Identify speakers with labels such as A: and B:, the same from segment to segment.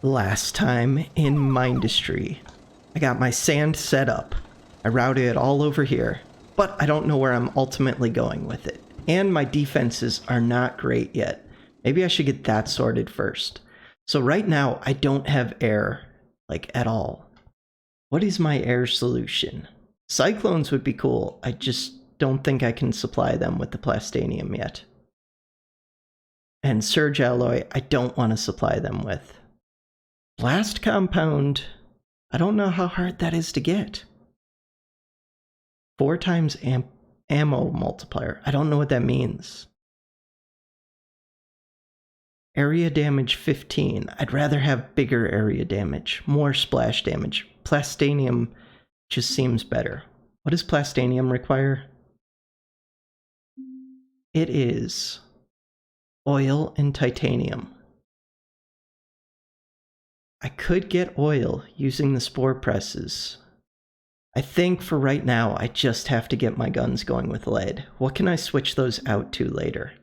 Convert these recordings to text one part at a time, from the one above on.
A: Last time in Mindustry, I got my sand set up. I routed it all over here, but I don't know where I'm ultimately going with it. And my defenses are not great yet. Maybe I should get that sorted first. So right now, I don't have air, like, at all. What is my air solution? Cyclones would be cool. I just don't think I can supply them with the plastanium yet. And surge alloy, I don't want to supply them with. Blast compound, I don't know how hard that is to get. 4 times ammo multiplier, I don't know what that means. Area damage 15, I'd rather have bigger area damage, more splash damage. Plastanium just seems better. What does plastanium require? It is oil and titanium. I could get oil using the spore presses. I think for right now, I just have to get my guns going with lead. What can I switch those out to later?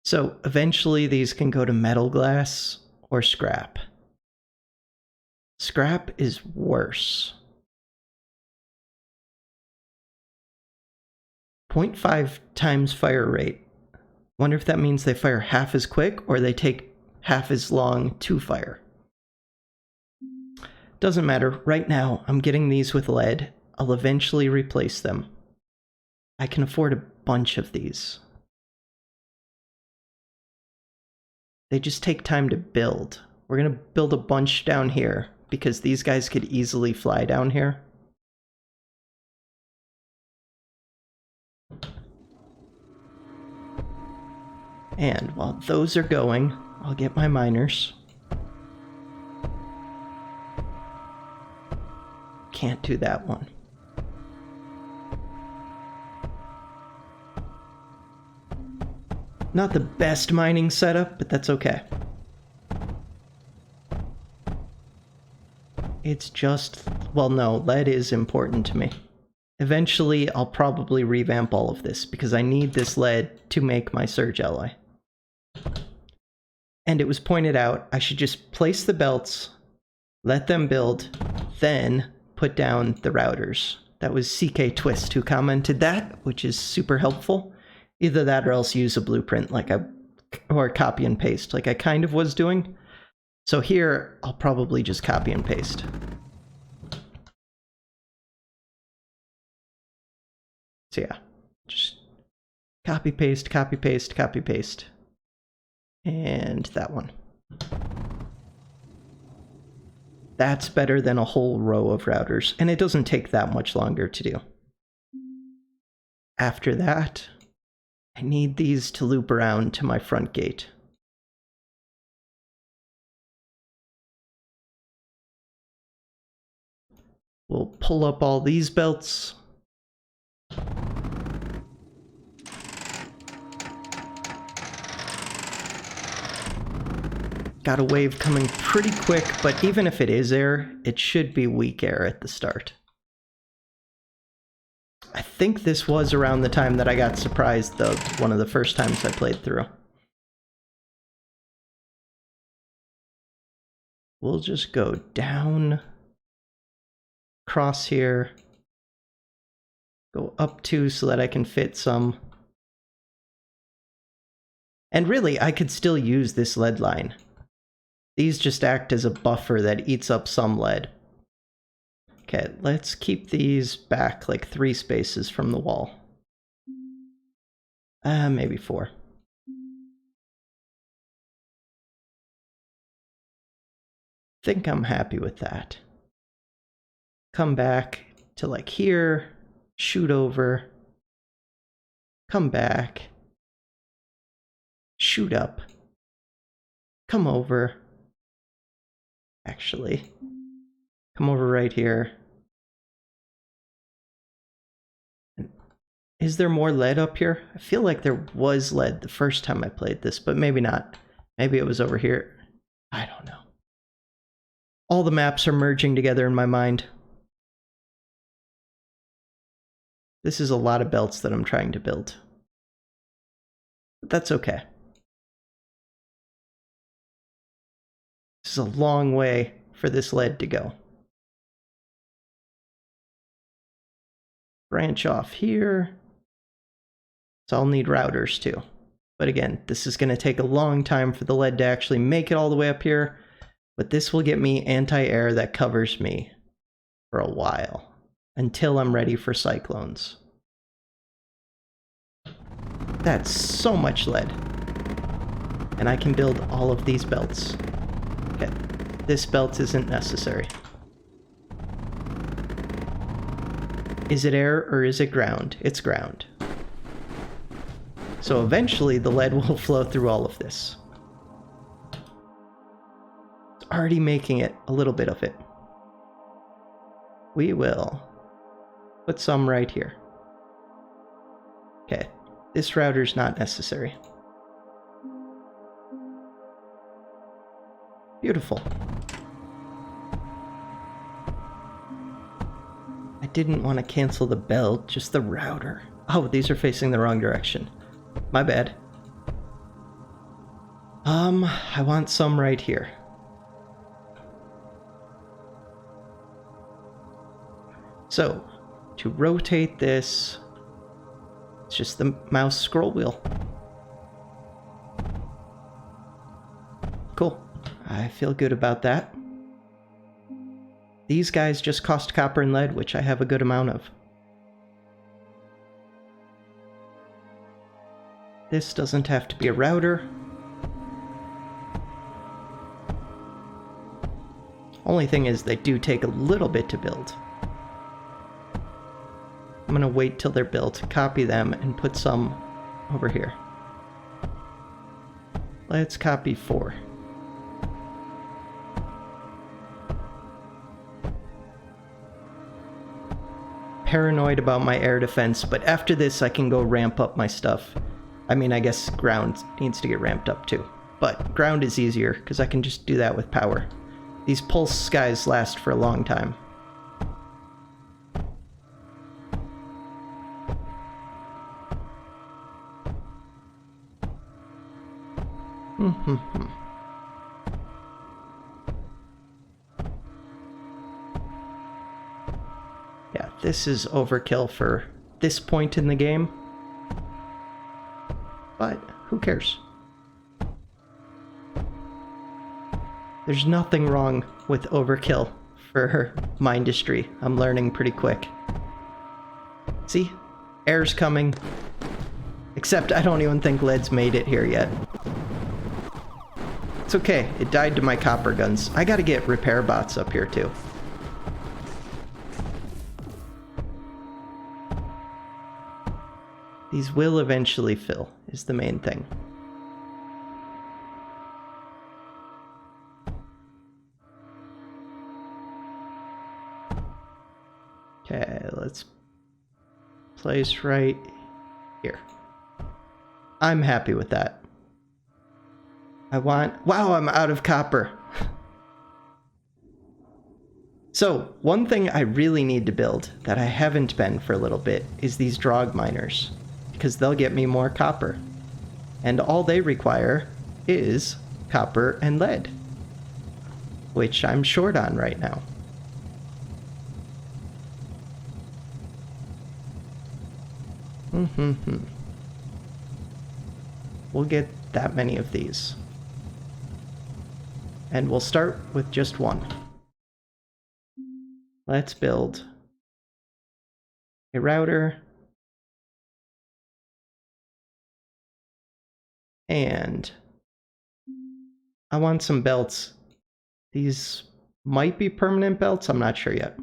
A: So eventually these can go to metal glass or scrap. Scrap is worse. 0.5 times fire rate. Wonder if that means they fire half as quick or they take half as long to fire. Doesn't matter. Right now, I'm getting these with lead. I'll eventually replace them. I can afford a bunch of these. They just take time to build. We're going to build a bunch down here because these guys could easily fly down here. And while those are going, I'll get my miners. Can't do that one. Not the best mining setup, but that's okay. It's just, well, no, lead is important to me. Eventually, I'll probably revamp all of this because I need this lead to make my surge alloy. And it was pointed out I should just place the belts, let them build, then put down the routers. That was CK Twist who commented that, which is super helpful. Either that or else use a blueprint or copy and paste like I kind of was doing. So here, I'll probably just copy and paste. So yeah, just copy, paste, copy, paste, copy, paste. And that one. That's better than a whole row of routers, and it doesn't take that much longer to do. After that, I need these to loop around to my front gate. We'll pull up all these belts. Got a wave coming pretty quick, but even if it is air, it should be weak air at the start. I think this was around the time that I got surprised, though, one of the first times I played through. We'll just go down, cross here, go up 2 so that I can fit some. And really, I could still use this lead line. These just act as a buffer that eats up some lead. Okay, let's keep these back like 3 spaces from the wall. Maybe 4. Think I'm happy with that. Come back to like here, shoot over, come back, shoot up, come over. Actually, come over right here. Is there more lead up here? I feel like there was lead the first time I played this, but maybe not. Maybe it was over here. I don't know. All the maps are merging together in my mind. This is a lot of belts that I'm trying to build. But that's okay. This is a long way for this lead to go. Branch off here. So I'll need routers too. But again, this is going to take a long time for the lead to actually make it all the way up here. But this will get me anti-air that covers me for a while. Until I'm ready for cyclones. That's so much lead. And I can build all of these belts. Okay, this belt isn't necessary. Is it air or is it ground? It's ground. So eventually the lead will flow through all of this. It's already making it a little bit of it. We will put some right here. Okay, this router's not necessary. Beautiful. I didn't want to cancel the belt, just the router. Oh, these are facing the wrong direction. My bad. I want some right here. So, to rotate this, it's just the mouse scroll wheel. Cool. I feel good about that. These guys just cost copper and lead, which I have a good amount of. This doesn't have to be a router. Only thing is they do take a little bit to build. I'm gonna wait till they're built, copy them, and put some over here. Let's copy 4. Paranoid about my air defense, but after this I can go ramp up my stuff. I mean, I guess ground needs to get ramped up too. But ground is easier, because I can just do that with power. These pulse guys last for a long time. Yeah, this is overkill for this point in the game. But who cares? There's nothing wrong with overkill for Mindustry. I'm learning pretty quick. See? Air's coming. Except I don't even think lead's made it here yet. It's okay. It died to my copper guns. I gotta get repair bots up here too. These will eventually fill, is the main thing. Okay, let's place right here. I'm happy with that. Wow, I'm out of copper. So, one thing I really need to build that I haven't been for a little bit is these drog miners, because they'll get me more copper. And all they require is copper and lead, which I'm short on right now. We'll get that many of these. And we'll start with just one. Let's build a router. And I want some belts. These might be permanent belts, I'm not sure yet.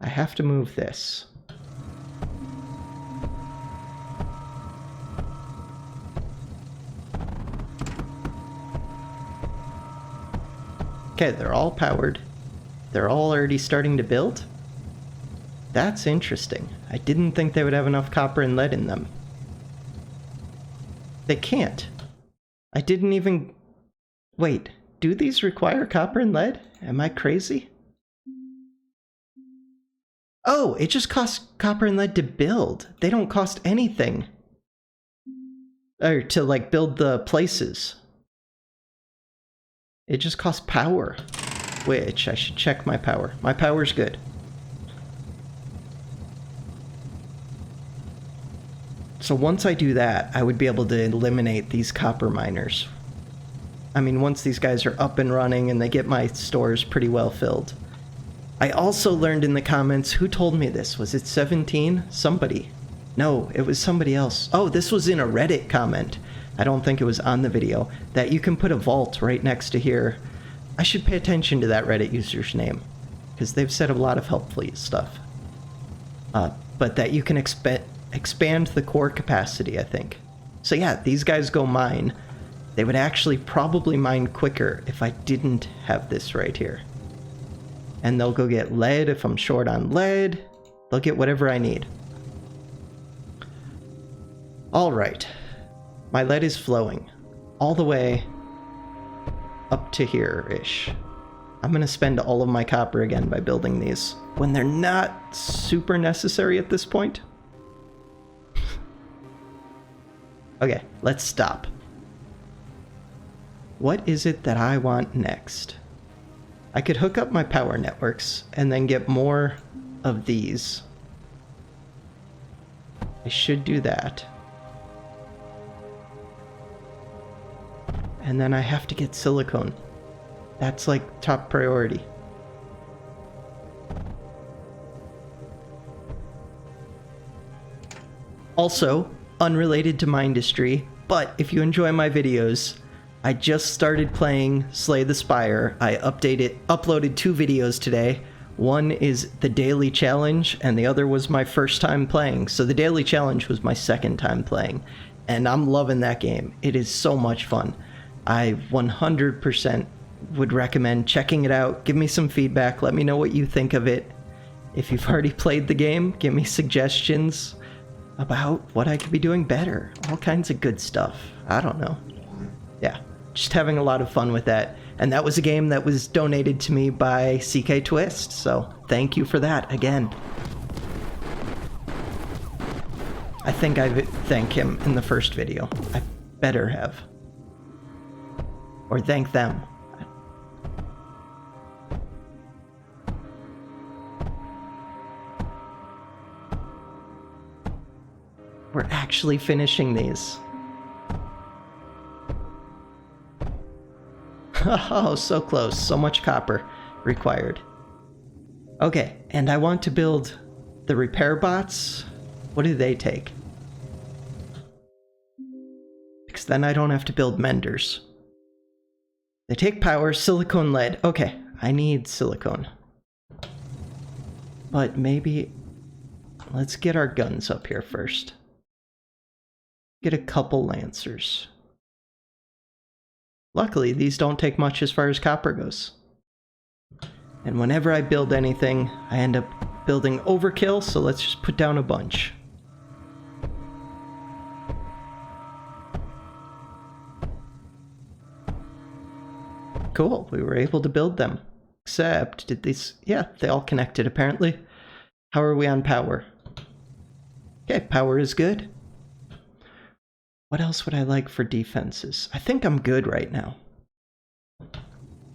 A: I have to move this. Okay, they're all powered. They're all already starting to build. That's interesting. I didn't think they would have enough copper and lead in them. They can't. I didn't even... Wait, do these require copper and lead? Am I crazy? Oh, it just costs copper and lead to build. They don't cost anything. Or to, like, build the places. It just costs power. Which, I should check my power. My power's good. So once I do that, I would be able to eliminate these copper miners. I mean, once these guys are up and running and they get my stores pretty well filled. I also learned in the comments, who told me this? Was it 17? Somebody. No, it was somebody else. Oh, this was in a Reddit comment. I don't think it was on the video. That you can put a vault right next to here. I should pay attention to that Reddit user's name, because they've said a lot of helpful stuff. But that you can expand the core capacity, I think. So yeah, these guys go mine. They would actually probably mine quicker if I didn't have this right here. And they'll go get lead if I'm short on lead. They'll get whatever I need. Alright. My lead is flowing. All the way up to here-ish. I'm gonna spend all of my copper again by building these, when they're not super necessary at this point. Okay, let's stop. What is it that I want next? I could hook up my power networks and then get more of these. I should do that. And then I have to get silicone. That's like top priority. Also, unrelated to Mindustry, but if you enjoy my videos, I just started playing Slay the Spire. I uploaded 2 videos today. One is the daily challenge, and the other was my first time playing. So the daily challenge was my second time playing, and I'm loving that game. It is so much fun. I 100% would recommend checking it out. Give me some feedback. Let me know what you think of it. If you've already played the game, give me suggestions about what I could be doing better. All kinds of good stuff. I don't know. Yeah, just having a lot of fun with that. And that was a game that was donated to me by CK Twist, so thank you for that again. I think I thanked him in the first video. I better have. Or thank them. We're actually finishing these. Oh, so close. So much copper required. Okay, and I want to build the repair bots. What do they take? Because then I don't have to build menders. They take power, silicone, lead. Okay, I need silicone. But maybe... let's get our guns up here first. Get a couple lancers. Luckily, these don't take much as far as copper goes. And whenever I build anything, I end up building overkill, so let's just put down a bunch. Cool, we were able to build them. Except, did these... yeah, they all connected apparently. How are we on power? Okay, power is good. What else would I like for defenses? I think I'm good right now.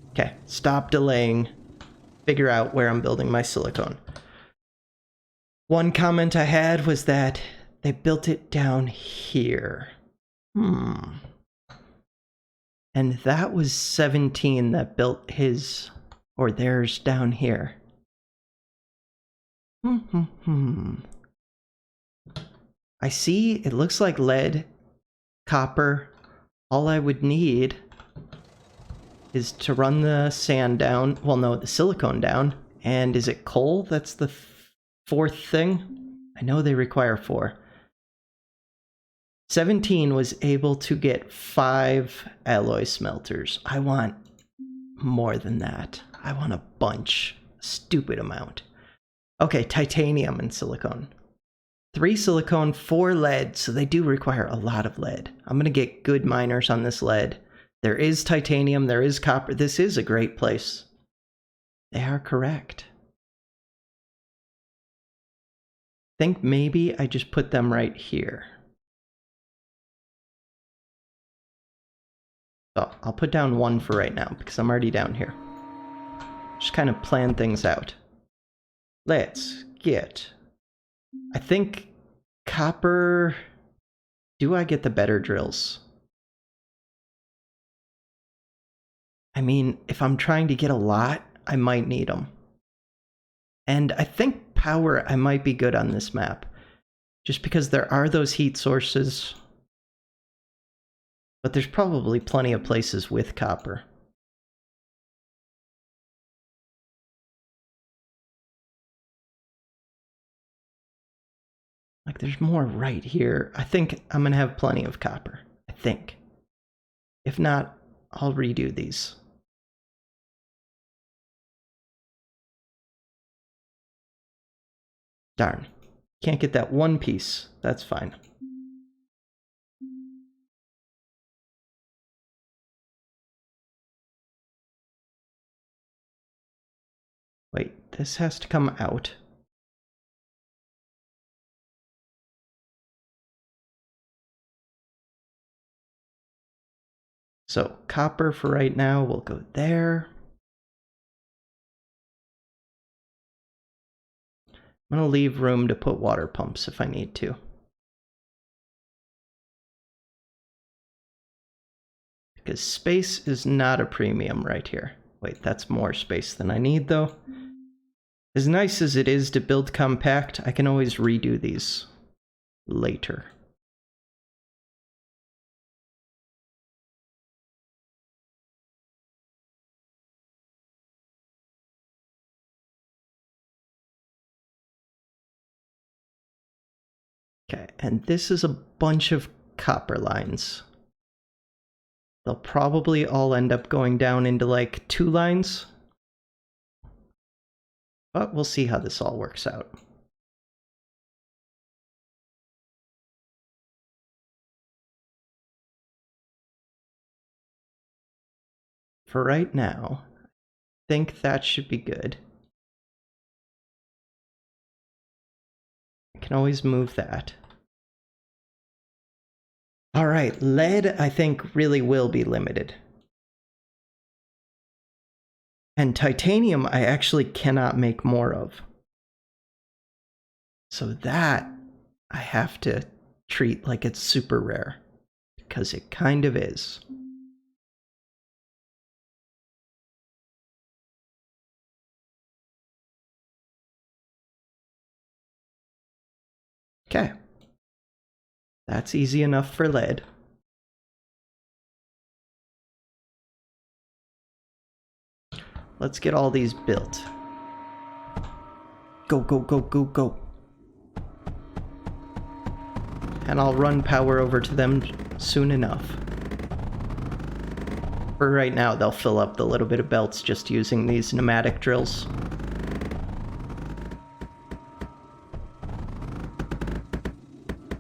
A: Okay, stop delaying. Figure out where I'm building my silicone. One comment I had was that they built it down here. And that was 17 that built his or theirs down here. I see, it looks like lead, copper. All I would need is to run the sand down. Well, no, the silicone down. And is it coal? That's the fourth thing. I know they require 4. 17 was able to get 5 alloy smelters. I want more than that. I want a bunch. A stupid amount. Okay, titanium and silicone. 3 silicone, 4 lead, so they do require a lot of lead. I'm gonna get good miners on this lead. There is titanium, there is copper. This is a great place. They are correct. think maybe I just put them right here. So I'll put down 1 for right now because I'm already down here. Just kind of plan things out. Let's get... I think copper... Do I get the better drills? I mean, if I'm trying to get a lot, I might need them. And I think power, I might be good on this map. Just because there are those heat sources. But there's probably plenty of places with copper. Like, there's more right here. I think I'm gonna have plenty of copper. I think. If not, I'll redo these. Darn. Can't get that one piece. That's fine. Wait, this has to come out. So, copper for right now will go there. I'm gonna leave room to put water pumps if I need to. Because space is not a premium right here. Wait, that's more space than I need though. As nice as it is to build compact, I can always redo these later. Okay, and this is a bunch of copper lines. They'll probably all end up going down into like 2 lines. But we'll see how this all works out. For right now, I think that should be good. I can always move that. Alright, lead I think really will be limited. And titanium I actually cannot make more of. So that I have to treat like it's super rare. Because it kind of is. Okay. That's easy enough for lead. Let's get all these built. Go, go, go, go, go. And I'll run power over to them soon enough. For right now, they'll fill up the little bit of belts just using these pneumatic drills.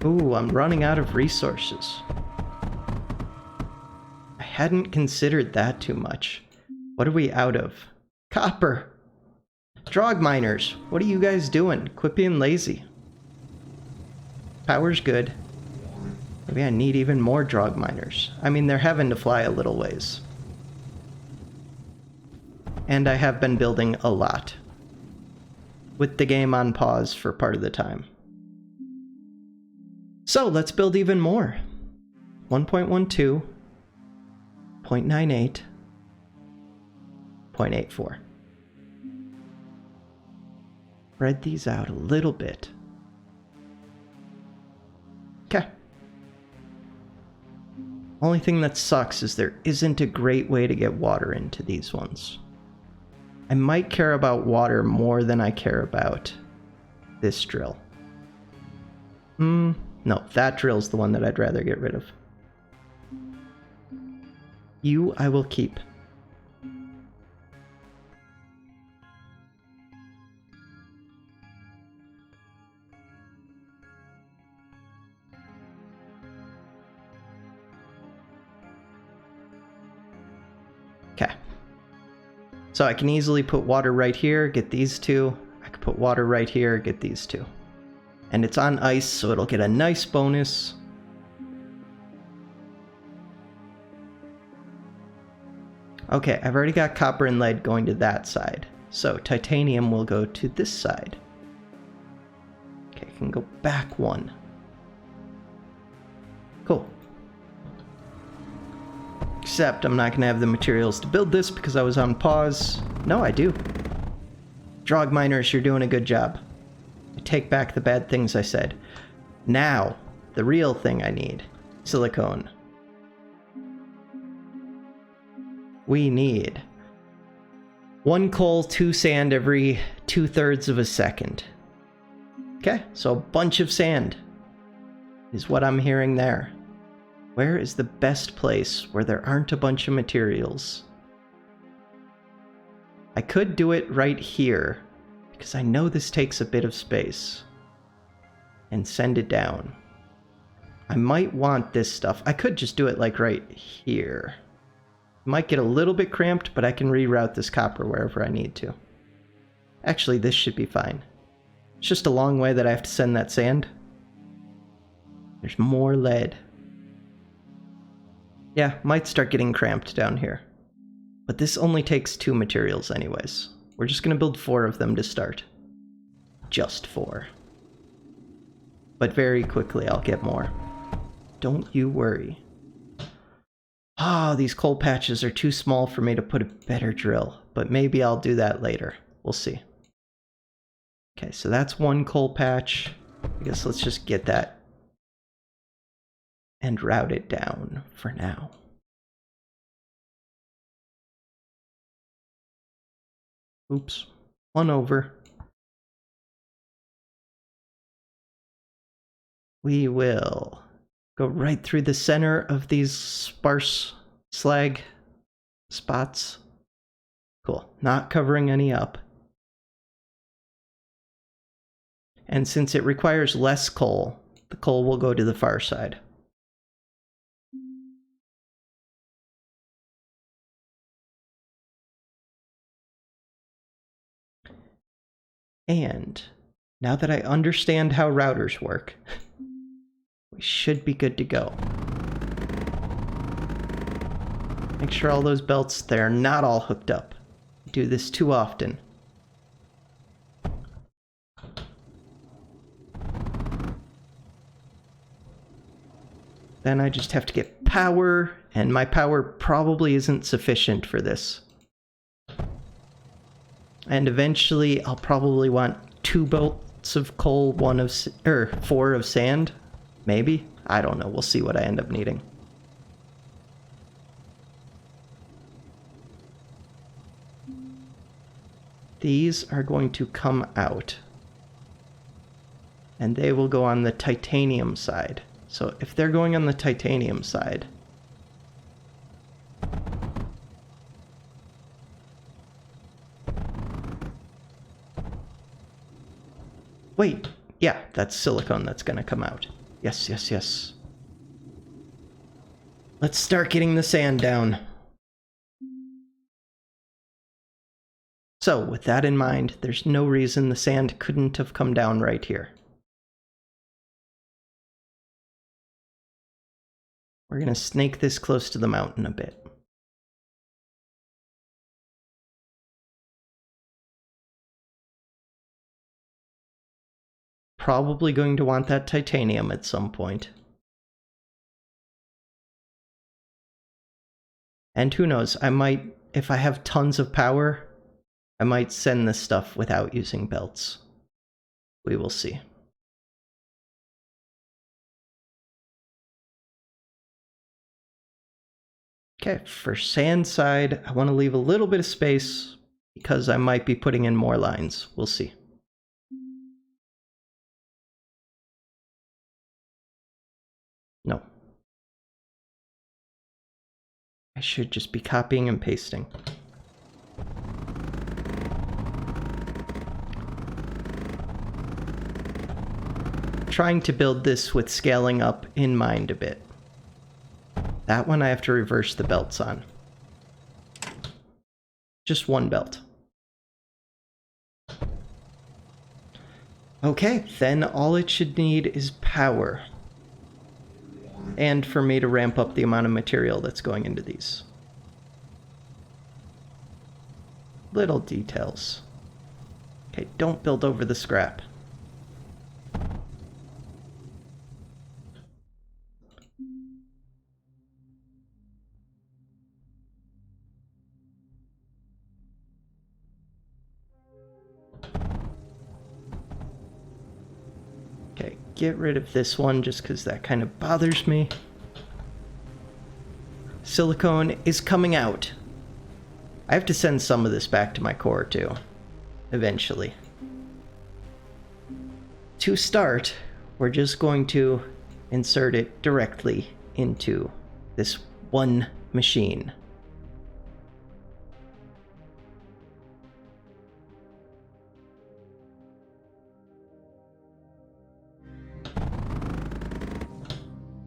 A: Ooh, I'm running out of resources. I hadn't considered that too much. What are we out of? Copper! Drog miners, what are you guys doing? Quit being lazy. Power's good. Maybe I need even more drog miners. I mean, they're having to fly a little ways. And I have been building a lot. With the game on pause for part of the time. So, let's build even more. 1.12, 0.98, 0.84. Spread these out a little bit. Okay. Only thing that sucks is there isn't a great way to get water into these ones. I might care about water more than I care about this drill. No, that drill's the one that I'd rather get rid of. You, I will keep. Okay. So I can easily put water right here, get these two. I could put water right here, get these two. And it's on ice, so it'll get a nice bonus. Okay, I've already got copper and lead going to that side. So titanium will go to this side. Okay, I can go back one. Cool. Except I'm not going to have the materials to build this because I was on pause. No, I do. Drog miners, you're doing a good job. I take back the bad things I said. Now, the real thing I need. Silicone. We need 1 coal, 2 sand every 2/3 of a second. Okay, so a bunch of sand is what I'm hearing there. Where is the best place where there aren't a bunch of materials? I could do it right here, because I know this takes a bit of space. And send it down. I might want this stuff. I could just do it like right here. Might get a little bit cramped, but I can reroute this copper wherever I need to. Actually, this should be fine. It's just a long way that I have to send that sand. There's more lead. Yeah, might start getting cramped down here. But this only takes 2 materials anyways. We're just gonna build 4 of them to start. Just 4. But very quickly I'll get more. Don't you worry. Ah, these coal patches are too small for me to put a better drill, but maybe I'll do that later. We'll see. Okay, so that's 1 coal patch. I guess let's just get that and route it down for now. Oops, 1 over. We will go right through the center of these sparse slag spots. Cool, not covering any up. And since it requires less coal, the coal will go to the far side. And now that I understand how routers work, we should be good to go. Make sure all those belts, they're not all hooked up. I do this too often. Then I just have to get power, and my power probably isn't sufficient for this. And eventually I'll probably want 2 belts of coal, 4 of sand. Maybe? I don't know. We'll see what I end up needing. These are going to come out. And they will go on the titanium side. So if they're going on the titanium side, wait, yeah, that's silicone that's gonna come out. Yes, yes, yes. Let's start getting the sand down. So, with that in mind, there's no reason the sand couldn't have come down right here. We're gonna snake this close to the mountain a bit. Probably going to want that titanium at some point. And who knows, I might, if I have tons of power, I might send this stuff without using belts. We will see. Okay, for sand side, I want to leave a little bit of space because I might be putting in more lines. We'll see. No. I should just be copying and pasting. Trying to build this with scaling up in mind a bit. That one I have to reverse the belts on. Just 1 belt. Okay, then all it should need is power. And for me to ramp up the amount of material that's going into these. Little details. Okay, don't build over the scrap. Okay, get rid of this one just because that kind of bothers me. Silicone is coming out. I have to send some of this back to my core too, eventually. To start, we're just going to insert it directly into this one machine.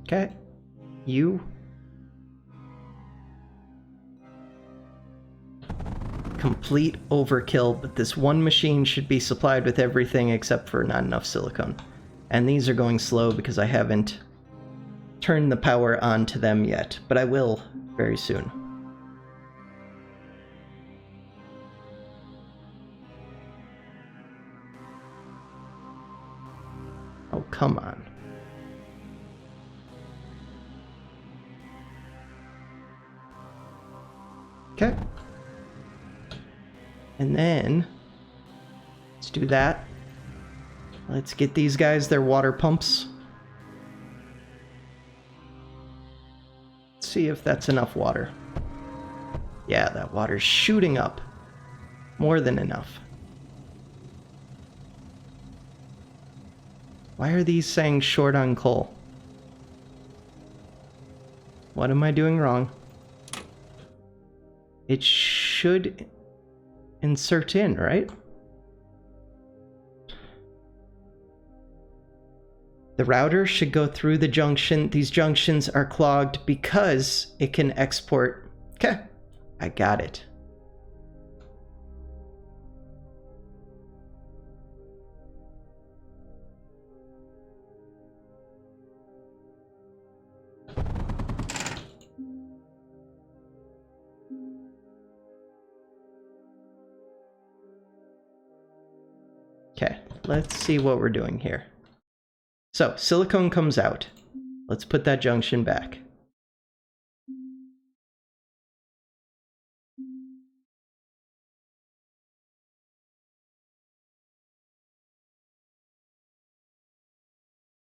A: Okay, you. Complete overkill, but this one machine should be supplied with everything except for not enough silicone. And these are going slow because I haven't turned the power on to them yet, but I will very soon. Oh, come on. Okay. And then, let's do that. Let's get these guys their water pumps. Let's see if that's enough water. Yeah, that water's shooting up. More than enough. Why are these saying short on coal? What am I doing wrong? It should insert in, right? The router should go through the junction. These junctions are clogged because it can export. Okay, I got it. Okay, let's see what we're doing here. So, silicone comes out. Let's put that junction back.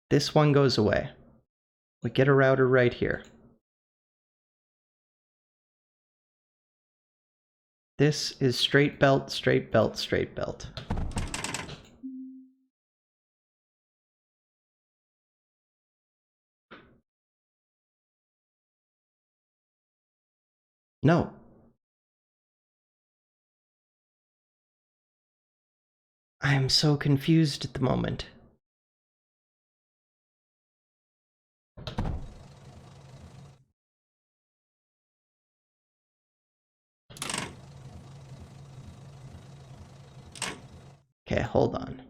A: This one goes away. We get a router right here. This is straight belt, straight belt, straight belt. No. I am so confused at the moment. Okay, hold on.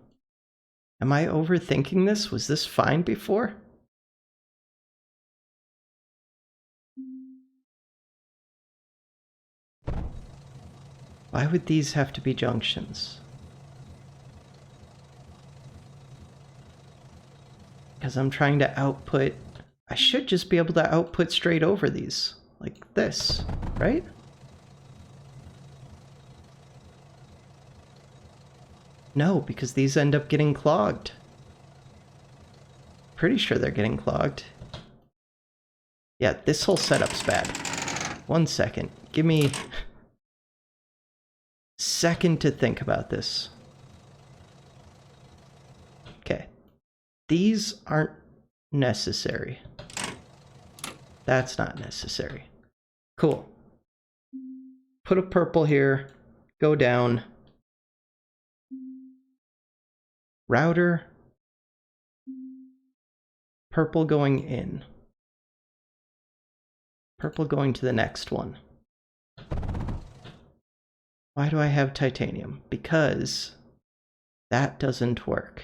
A: Am I overthinking this? Was this fine before? Why would these have to be junctions? Because I'm trying to output... I should just be able to output straight over these. Like this, right? No, because these end up getting clogged. Pretty sure they're getting clogged. Yeah, this whole setup's bad. 1 second. Give me... second to think about this. Okay. These aren't necessary. That's not necessary. Cool. Put a purple here. Go down. Router. Purple going in. Purple going to the next one. Why do I have titanium? Because that doesn't work.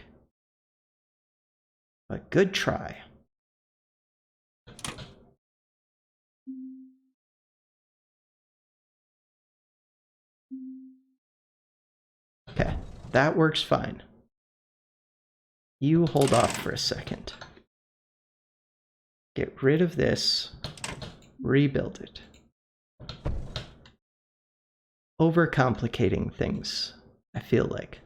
A: But good try. Okay, that works fine. You hold off for a second. Get rid of this. Rebuild it. Overcomplicating things, I feel like.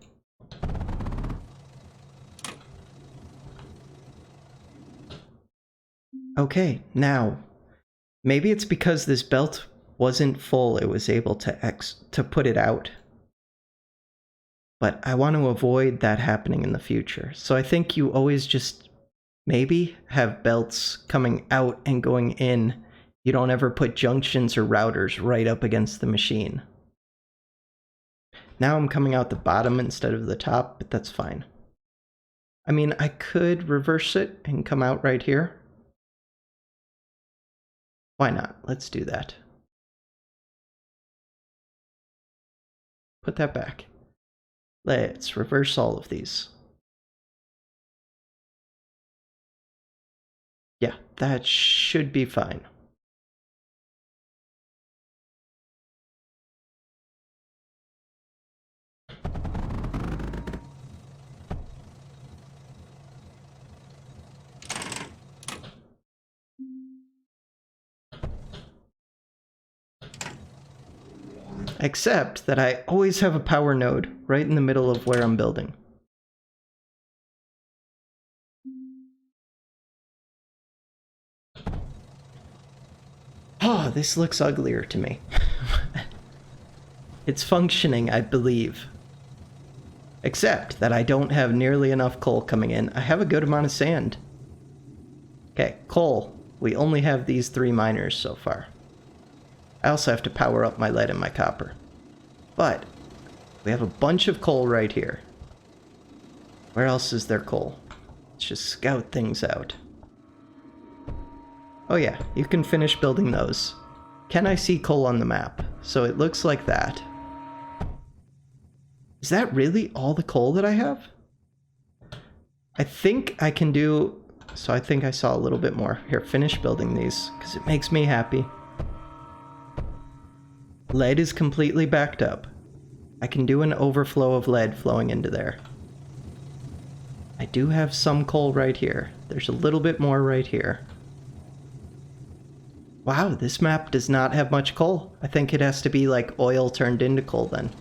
A: Okay, now, maybe it's because this belt wasn't full, it was able to put it out. But I want to avoid that happening in the future. So I think you always just maybe have belts coming out and going in. You don't ever put junctions or routers right up against the machine. Now I'm coming out the bottom instead of the top, but that's fine. I mean, I could reverse it and come out right here. Why not? Let's do that. Put that back. Let's reverse all of these. Yeah, that should be fine. Except that I always have a power node right in the middle of where I'm building. Oh, this looks uglier to me. It's functioning, I believe. Except that I don't have nearly enough coal coming in. I have a good amount of sand. Okay, coal. We only have these 3 miners so far. I also have to power up my lead and my copper. But we have a bunch of coal right here. Where else is there coal? Let's just scout things out. Oh yeah, you can finish building those. Can I see coal on the map? So it looks like that. Is that really all the coal that I have? I think I can do... So I think I saw a little bit more. Here, finish building these, because it makes me happy. Lead is completely backed up. I can do an overflow of lead flowing into there. I do have some coal right here. There's a little bit more right here. Wow, this map does not have much coal. I think it has to be like oil turned into coal then.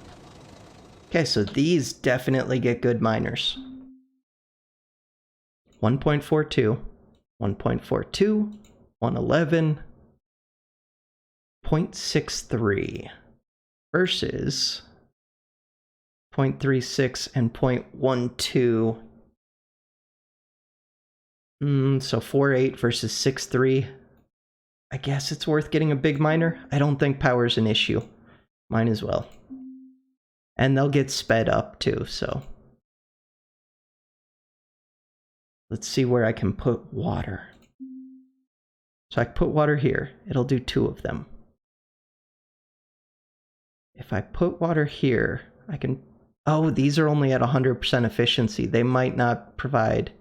A: Okay, so these definitely get good miners. 1.42, 1.42, 111, 0.63 versus 0.36 and 0.12. So 4.8 versus 6.3. I guess it's worth getting a big miner. I don't think power's an issue. Mine as well. And they'll get sped up too, so. Let's see where I can put water. So I can put water here. It'll do 2 of them. If I put water here, I can... Oh, these are only at 100% efficiency. They might not provide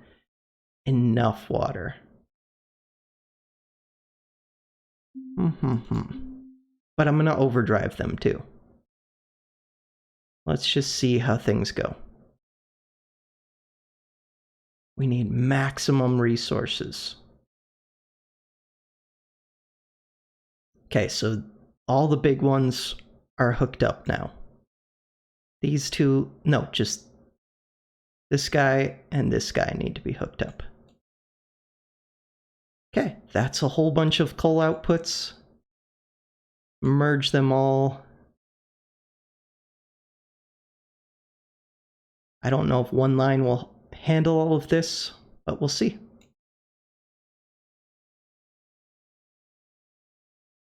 A: enough water. But I'm going to overdrive them too. Let's just see how things go. We need maximum resources. Okay, so all the big ones are hooked up now. These two, no, just this guy and this guy need to be hooked up. Okay, that's a whole bunch of coal outputs. Merge them all. I don't know if one line will handle all of this, but we'll see.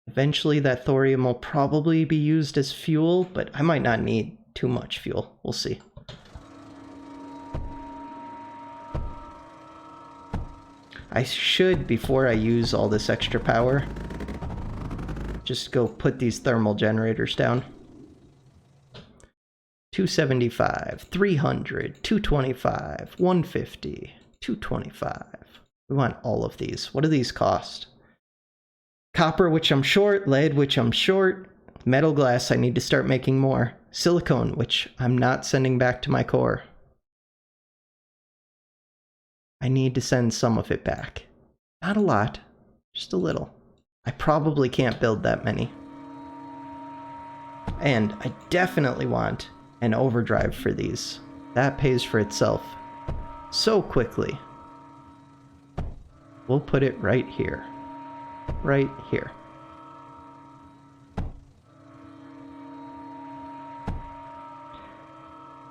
A: Eventually that thorium will probably be used as fuel, but I might not need too much fuel. We'll see. I should, before I use all this extra power, just go put these thermal generators down. 275, 300, 225, 150, 225. We want all of these. What do these cost? Copper, which I'm short. Lead, which I'm short. Metal glass, I need to start making more. Silicone, which I'm not sending back to my core. I need to send some of it back. Not a lot, just a little. I probably can't build that many. And I definitely want an overdrive for these. That pays for itself so quickly. We'll put it right here. Right here.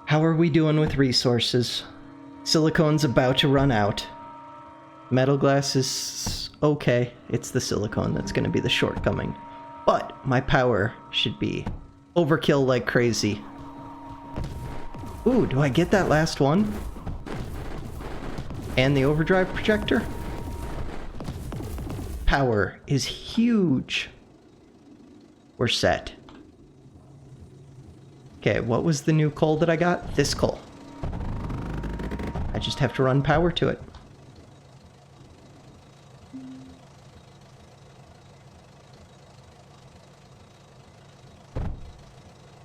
A: How are we doing with resources? Silicone's about to run out. Metal glass is okay. It's the silicone that's going to be the shortcoming. But my power should be overkill like crazy. Ooh, do I get that last one? And the overdrive projector? Power is huge. We're set. Okay, what was the new coal that I got? This coal. I just have to run power to it.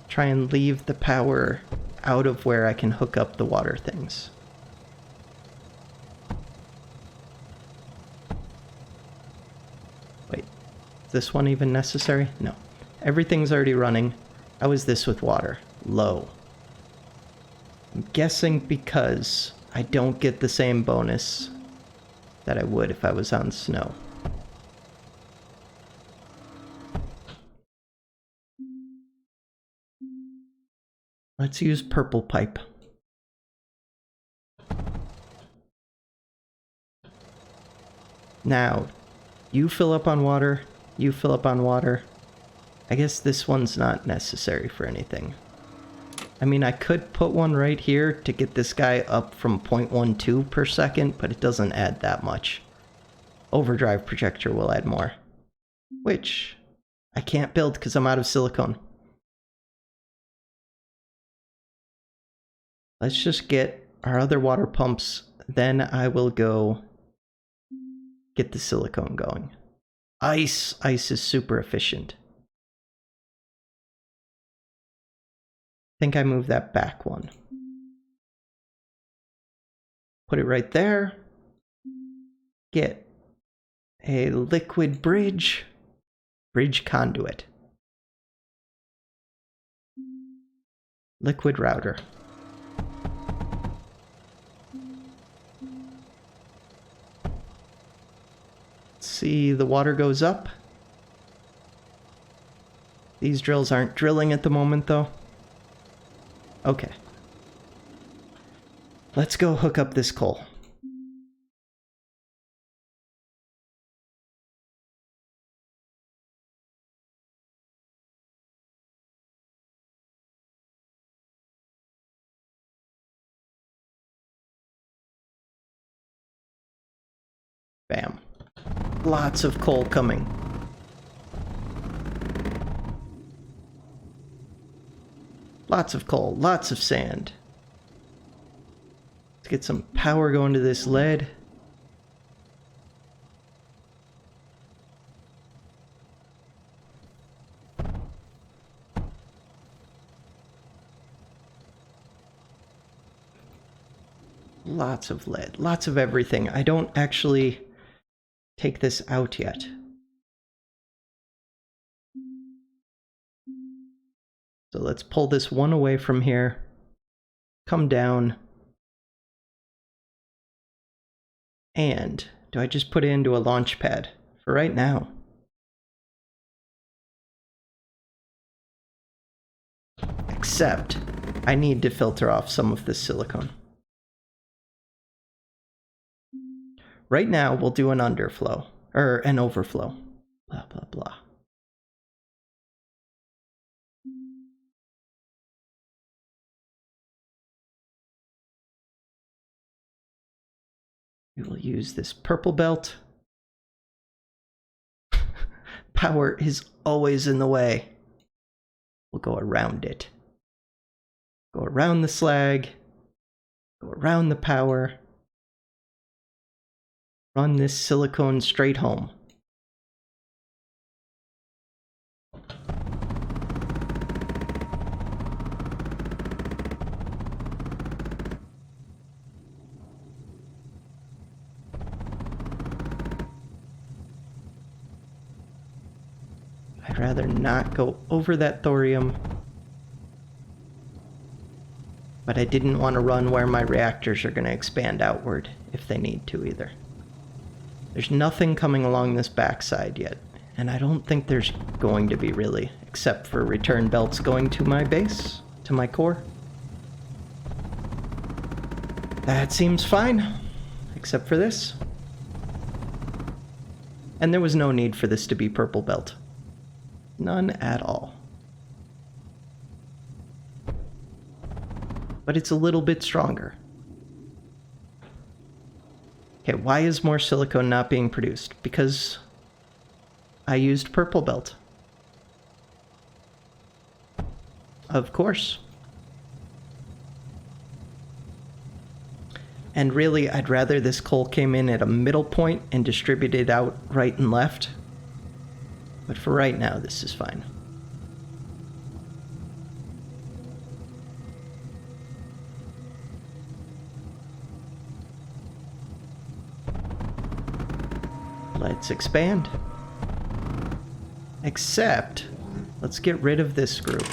A: Try and leave the power out of where I can hook up the water things. Wait, is this one even necessary? No. Everything's already running. How is this with water? Low. I'm guessing because I don't get the same bonus that I would if I was on snow. Let's use purple pipe. Now, you fill up on water, you fill up on water. I guess this one's not necessary for anything. I mean, I could put one right here to get this guy up from 0.12 per second, but it doesn't add that much. Overdrive projector will add more. Which I can't build because I'm out of silicone. Let's just get our other water pumps, then I will go get the silicone going. Ice is super efficient. I think I moved that back one. Put it right there. Get a liquid bridge conduit. Liquid router. See, the water goes up. These drills aren't drilling at the moment, though. Okay. Let's go hook up this coal. Bam. Lots of coal coming. Lots of coal, lots of sand. Let's get some power going to this lead. Lots of lead, lots of everything. I don't actually take this out yet. So let's pull this one away from here. Come down. And do I just put it into a launch pad for right now? Except I need to filter off some of this silicone. Right now, we'll do an underflow, or an overflow. Blah, blah, blah. We will use this purple belt. Power is always in the way. We'll go around it. Go around the slag. Go around the power. run this silicone straight home. I'd rather not go over that thorium, but I didn't want to run where my reactors are going to expand outward if they need to either. There's nothing coming along this backside yet, and I don't think there's going to be really, except for return belts going to my base, to my core. That seems fine, except for this. And there was no need for this to be purple belt. None at all. But it's a little bit stronger. Okay, why is more silicone not being produced? Because I used purple belt. Of course. And really, I'd rather this coal came in at a middle point and distributed out right and left. But for right now, this is fine. Let's expand. Except, let's get rid of this group.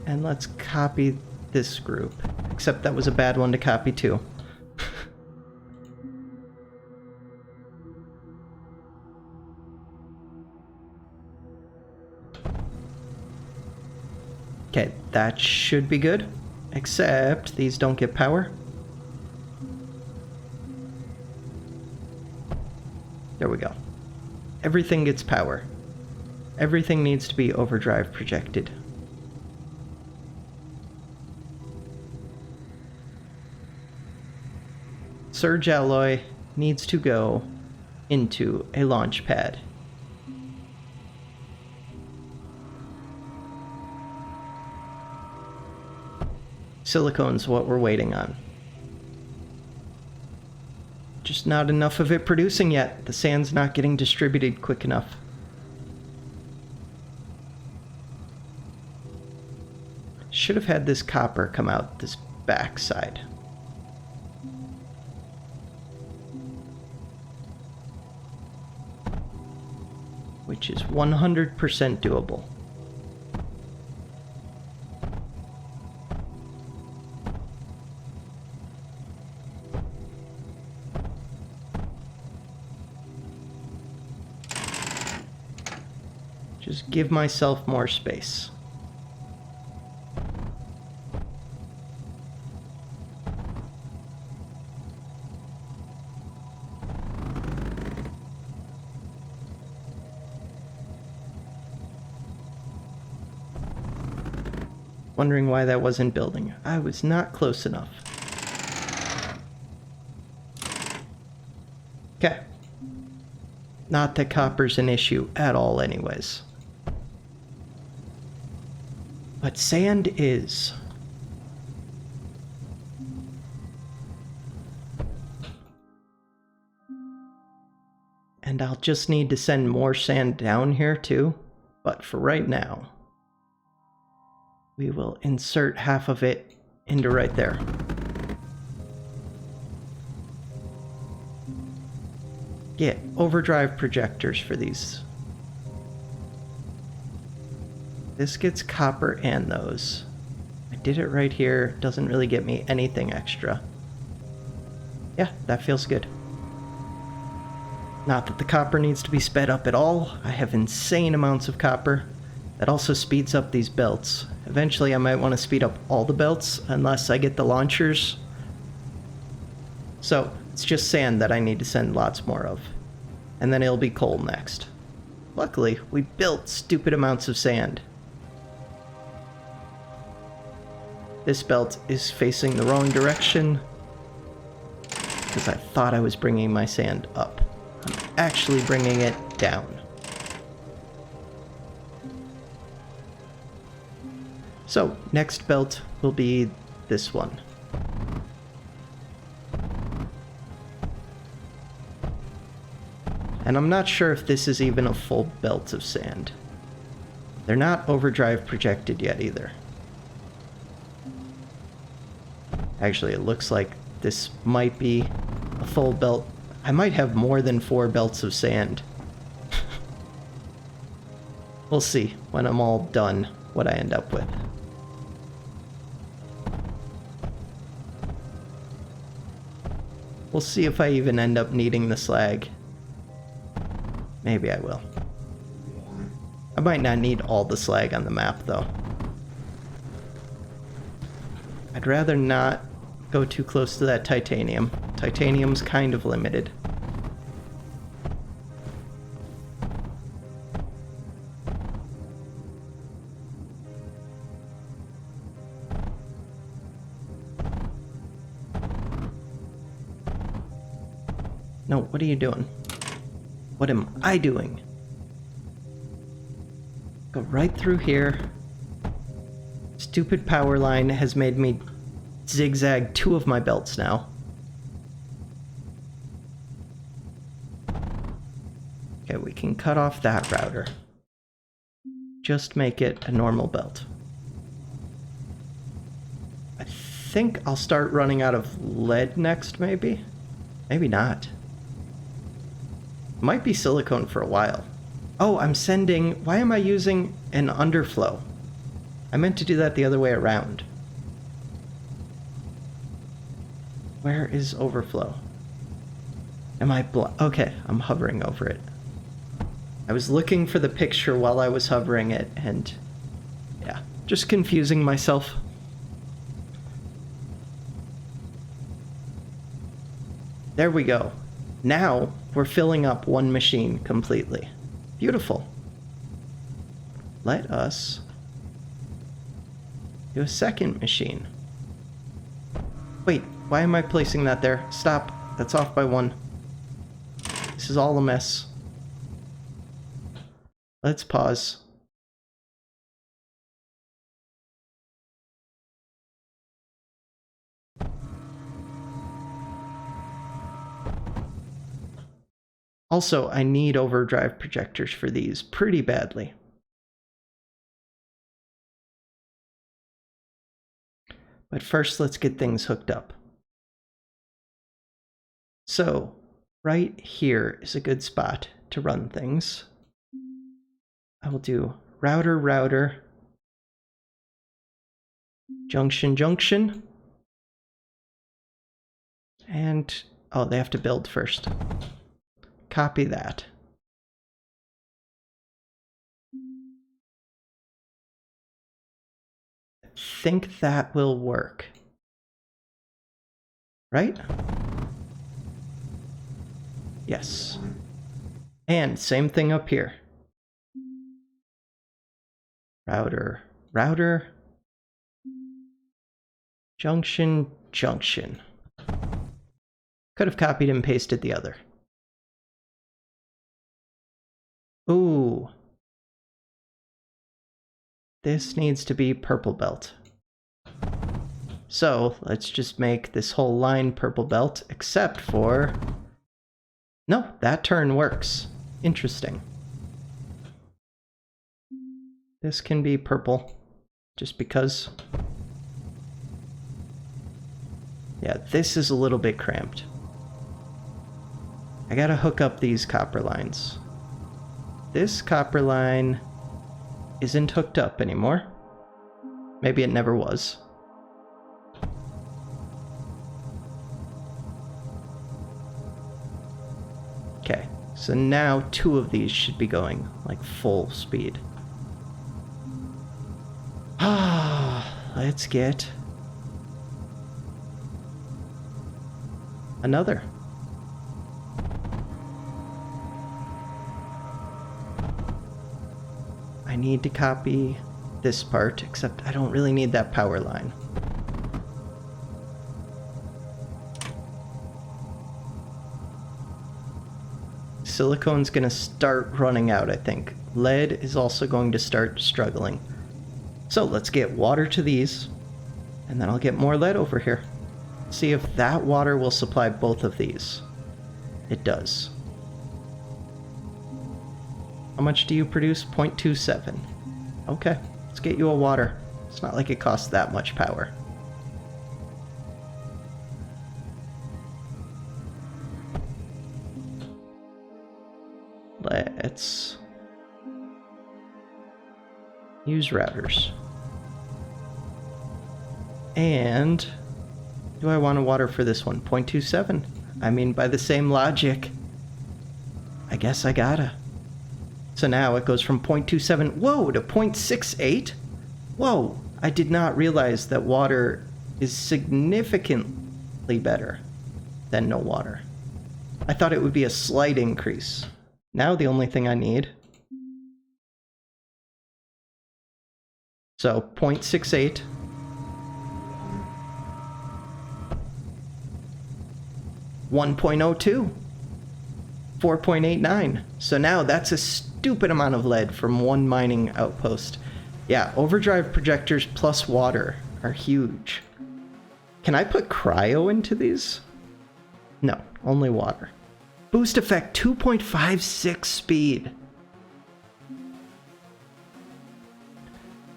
A: And let's copy this group. Except that was a bad one to copy too. Okay, that should be good. Except these don't get power. There we go. Everything gets power. Everything needs to be overdrive projected. Surge alloy needs to go into a launch pad. Silicone's what we're waiting on. Just not enough of it producing yet. The sand's not getting distributed quick enough. Should have had this copper come out this backside. Which is 100% doable. Just give myself more space. Wondering why that wasn't building. I was not close enough. Okay. Not that copper's an issue at all anyways. But sand is. And I'll just need to send more sand down here too. But for right now, we will insert half of it into right there. Get overdrive projectors for these. This gets copper and those. I did it right here. Doesn't really get me anything extra. Yeah, that feels good. Not that the copper needs to be sped up at all. I have insane amounts of copper. That also speeds up these belts. Eventually I might want to speed up all the belts unless I get the launchers. So it's just sand that I need to send lots more of. And then it'll be coal next. Luckily, we built stupid amounts of sand. This belt is facing the wrong direction because I thought I was bringing my sand up. I'm actually bringing it down. So, next belt will be this one. And I'm not sure if this is even a full belt of sand. They're not overdrive projected yet either. Actually, it looks like this might be a full belt. I might have more than 4 belts of sand. We'll see when I'm all done what I end up with. We'll see if I even end up needing the slag. Maybe I will. I might not need all the slag on the map, though. I'd rather not go too close to that titanium. Titanium's kind of limited. No, what are you doing? What am I doing? Go right through here. Stupid power line has made me zigzag 2 of my belts now. Okay, we can cut off that router. Just make it a normal belt. I think I'll start running out of lead next, maybe? Maybe not. Might be silicone for a while. Oh, I'm sending... Why am I using an underflow? I meant to do that the other way around. Where is overflow? Am I okay, I'm hovering over it. I was looking for the picture while I was hovering it, and... yeah, just confusing myself. There we go. Now, we're filling up one machine completely. Beautiful. Let us do a second machine. Wait, why am I placing that there? Stop. That's off by 1. This is all a mess. Let's pause. Also, I need overdrive projectors for these pretty badly. But first, let's get things hooked up. So, right here is a good spot to run things. I will do router, router, junction, junction, and, oh, they have to build first. Copy that. I think that will work. Right? Yes. And same thing up here. Router, router, junction, junction. Could have copied and pasted the other. Ooh. This needs to be purple belt. So, let's just make this whole line purple belt, except for... no, that turn works. Interesting. This can be purple, just because... yeah, this is a little bit cramped. I gotta hook up these copper lines. This copper line isn't hooked up anymore. Maybe it never was. Okay, so now 2 of these should be going like full speed. Let's get another. I need to copy this part, except I don't really need that power line. Silicone's gonna start running out, I think. Lead is also going to start struggling. So let's get water to these, and then I'll get more lead over here. See if that water will supply both of these. It does. How much do you produce? 0.27. Okay, let's get you a water. It's not like it costs that much power. Let's use routers. And do I want to water for this one? 0.27. I mean, by the same logic, I guess I gotta. So now it goes from 0.27, whoa, to 0.68? Whoa, I did not realize that water is significantly better than no water. I thought it would be a slight increase. Now the only thing I need. So 0.68. $1.02. 4.89. So now that's a stupid amount of lead from one mining outpost. Yeah, overdrive projectors plus water are huge. Can I put cryo into these? No, only water. Boost effect 2.56 speed.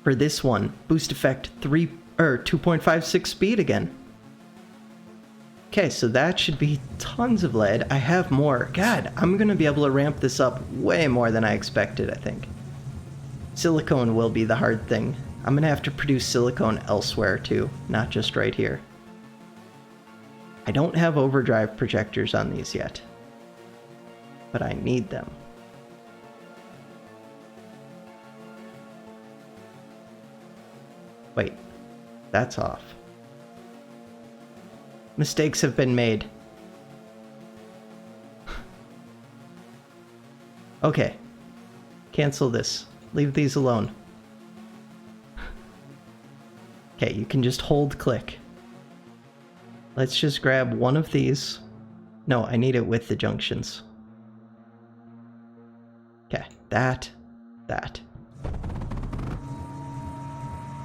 A: For this one, boost effect 2.56 speed again. Okay, so that should be tons of lead. I have more. God, I'm going to be able to ramp this up way more than I expected, I think. Silicone will be the hard thing. I'm going to have to produce silicone elsewhere too, not just right here. I don't have overdrive projectors on these yet, but I need them. Wait, that's off. Mistakes have been made. Okay. Cancel this. Leave these alone. Okay, you can just hold click. Let's just grab one of these. No, I need it with the junctions. Okay, that.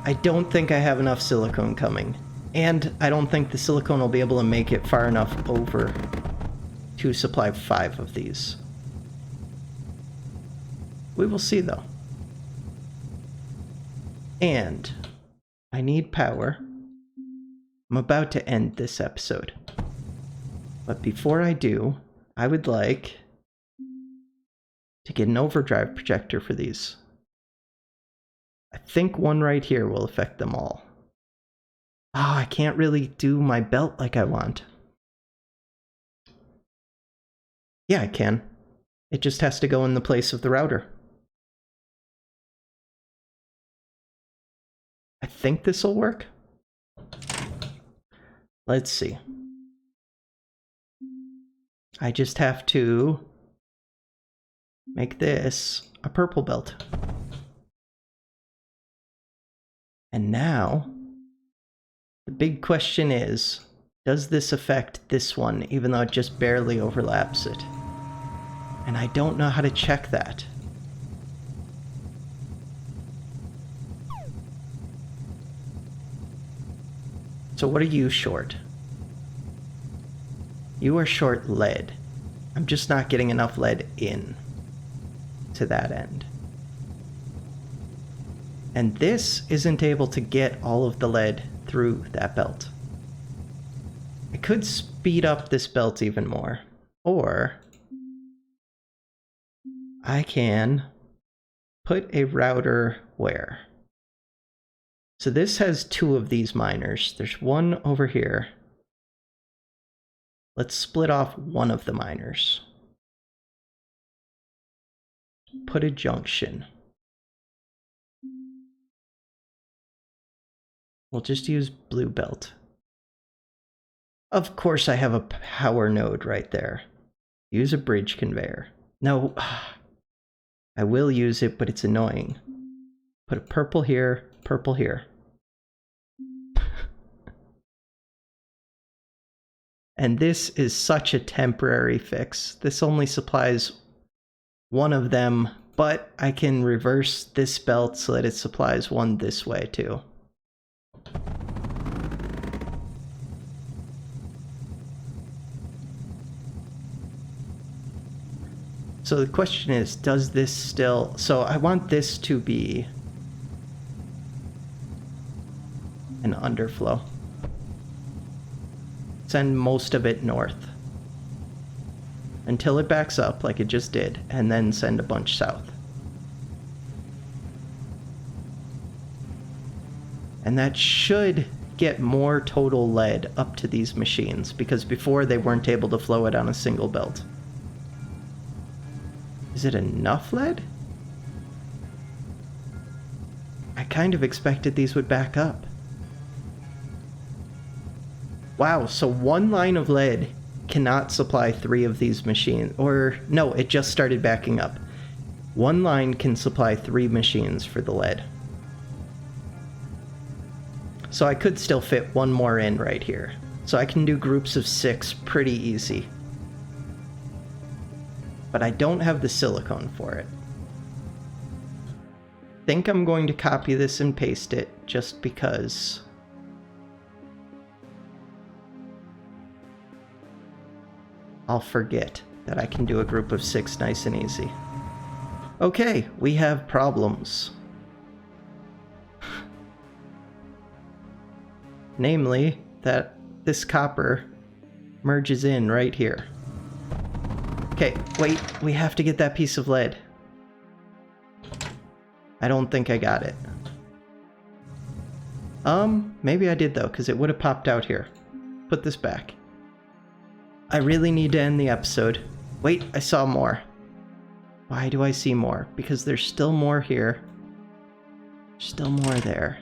A: I don't think I have enough silicone coming. And I don't think the silicone will be able to make it far enough over to supply 5 of these. We will see, though. And I need power. I'm about to end this episode. But before I do, I would like to get an overdrive projector for these. I think one right here will affect them all. Oh, I can't really do my belt like I want. Yeah, I can. It just has to go in the place of the router. I think this will work. Let's see. I just have to make this a purple belt. And now, the big question is, does this affect this one, even though it just barely overlaps it? And I don't know how to check that. So what are you short? You are short lead. I'm just not getting enough lead in to that end. And this isn't able to get all of the lead through that belt. I could speed up this belt even more, or I can put a router where? So this has 2 of these miners. There's one over here. Let's split off one of the miners. Put a junction. We'll just use blue belt. Of course I have a power node right there. Use a bridge conveyor. No, I will use it, but it's annoying. Put a purple here, purple here. And this is such a temporary fix. This only supplies one of them, but I can reverse this belt so that it supplies one this way too. So the question is, does this still... So I want this to be an underflow. Send most of it north until it backs up like it just did, and then send a bunch south. And that should get more total lead up to these machines, because before they weren't able to flow it on a single belt. Is it enough lead? I kind of expected these would back up. Wow, so one line of lead cannot supply 3 of these machines. Or, no, it just started backing up. One line can supply 3 machines for the lead. So I could still fit one more in right here. So I can do groups of 6 pretty easy. But I don't have the silicone for it. I think I'm going to copy this and paste it just because. I'll forget that I can do a group of 6 nice and easy. Okay, we have problems. Namely, that this copper merges in right here. Okay, wait, we have to get that piece of lead. I don't think I got it. Maybe I did though, because it would have popped out here. Put this back. I really need to end the episode. Wait, I saw more. Why do I see more? Because there's still more here. Still more there.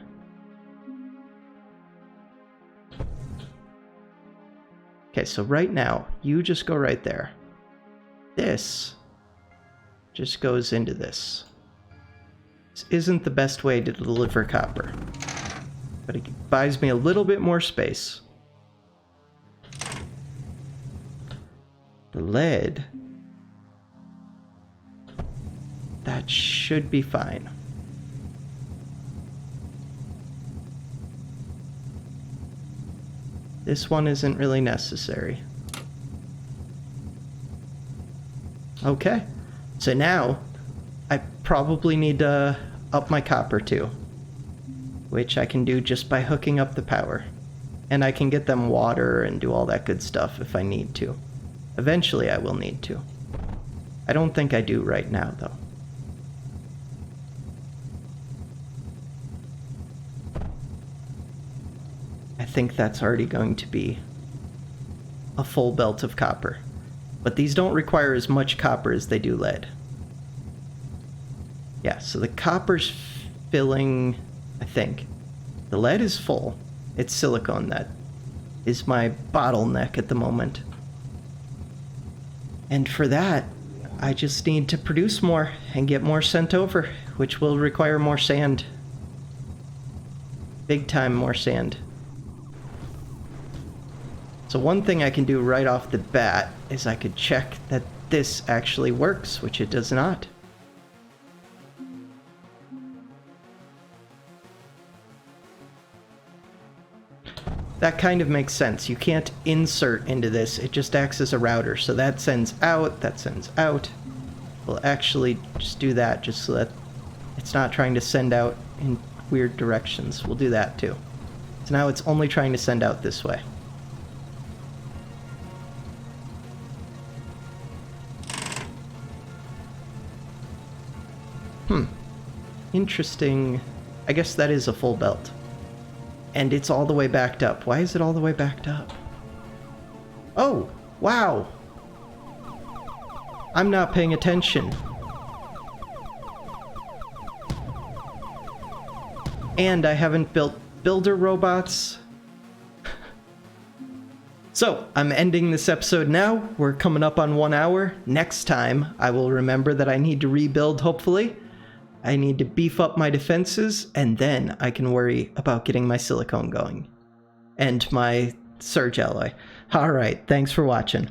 A: Okay, so right now, you just go right there. This just goes into this. This isn't the best way to deliver copper, but it buys me a little bit more space. The lead, that should be fine. This one isn't really necessary. Okay, so now I probably need to up my copper too, which I can do just by hooking up the power. And I can get them water and do all that good stuff if I need to. Eventually I will need to. I don't think I do right now though. I think that's already going to be a full belt of copper. But these don't require as much copper as they do lead. Yeah, so the copper's filling, I think. The lead is full. It's silicone that is my bottleneck at the moment. And for that, I just need to produce more and get more sent over, which will require more sand. Big time more sand. So one thing I can do right off the bat is I could check that this actually works, which it does not. That kind of makes sense. You can't insert into this, it just acts as a router. So that sends out, that sends out. We'll actually just do that just so that it's not trying to send out in weird directions. We'll do that too. So now it's only trying to send out this way. Interesting. I guess that is a full belt. And it's all the way backed up. Why is it all the way backed up? Oh, wow. I'm not paying attention. And I haven't built builder robots. So, I'm ending this episode now. We're coming up on 1 hour. Next time, I will remember that I need to rebuild, hopefully. I need to beef up my defenses, and then I can worry about getting my silicone going. And my surge alloy. Alright, thanks for watching.